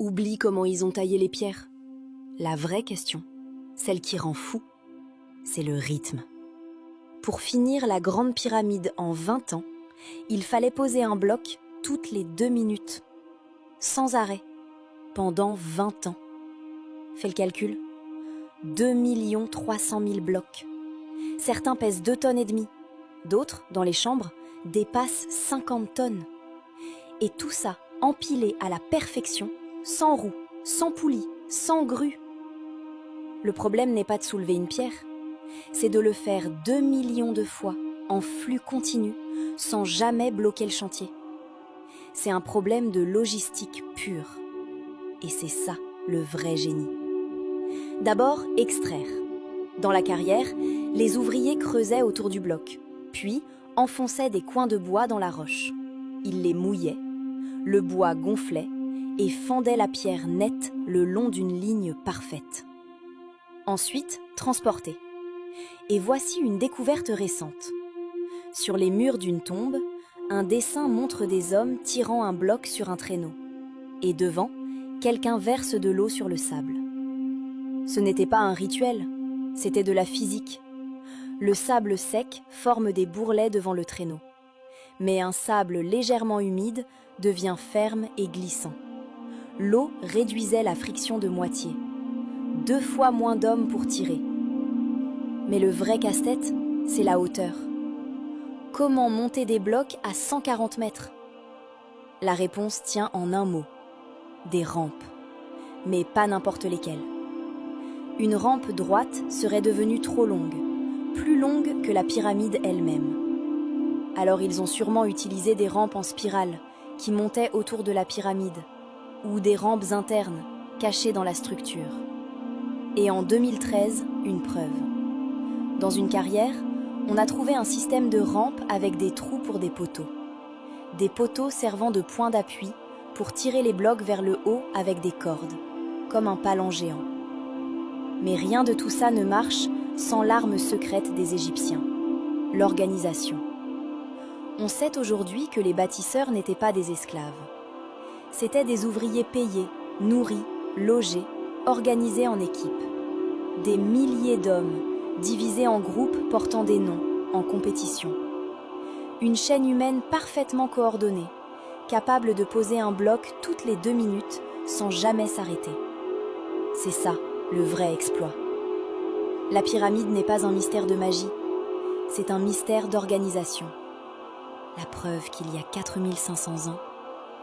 Oublie comment ils ont taillé les pierres. La vraie question, celle qui rend fou, c'est le rythme. Pour finir la grande pyramide en 20 ans, il fallait poser un bloc toutes les 2 minutes, sans arrêt, pendant 20 ans. Fais le calcul. 2 300 000 blocs. Certains pèsent 2,5 tonnes. D'autres, dans les chambres, dépassent 50 tonnes. Et tout ça empilé à la perfection, sans roue, sans poulie, sans grue. Le problème n'est pas de soulever une pierre, c'est de le faire 2 millions de fois en flux continu, sans jamais bloquer le chantier. C'est un problème de logistique pure. Et c'est ça, le vrai génie. D'abord, extraire. Dans la carrière, les ouvriers creusaient autour du bloc, puis enfonçaient des coins de bois dans la roche. Ils les mouillaient, le bois gonflait et fendait la pierre nette le long d'une ligne parfaite. Ensuite, transporter. Et voici une découverte récente. Sur les murs d'une tombe, un dessin montre des hommes tirant un bloc sur un traîneau. Et devant, quelqu'un verse de l'eau sur le sable. Ce n'était pas un rituel, c'était de la physique. Le sable sec forme des bourrelets devant le traîneau. Mais un sable légèrement humide devient ferme et glissant. L'eau réduisait la friction de moitié. 2 fois moins d'hommes pour tirer. Mais le vrai casse-tête, c'est la hauteur. Comment monter des blocs à 140 mètres? La réponse tient en un mot. Des rampes. Mais pas n'importe lesquelles. Une rampe droite serait devenue trop longue, plus longue que la pyramide elle-même. Alors ils ont sûrement utilisé des rampes en spirale qui montaient autour de la pyramide, ou des rampes internes cachées dans la structure. Et en 2013, une preuve. Dans une carrière, on a trouvé un système de rampes avec des trous pour des poteaux. Des poteaux servant de point d'appui pour tirer les blocs vers le haut avec des cordes, comme un palan géant. Mais rien de tout ça ne marche sans l'arme secrète des Égyptiens, l'organisation. On sait aujourd'hui que les bâtisseurs n'étaient pas des esclaves. C'étaient des ouvriers payés, nourris, logés, organisés en équipe. Des milliers d'hommes, divisés en groupes portant des noms, en compétition. Une chaîne humaine parfaitement coordonnée, capable de poser un bloc toutes les 2 minutes sans jamais s'arrêter. C'est ça, le vrai exploit. La pyramide n'est pas un mystère de magie, c'est un mystère d'organisation. La preuve qu'il y a 4500 ans,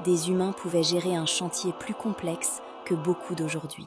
des humains pouvaient gérer un chantier plus complexe que beaucoup d'aujourd'hui.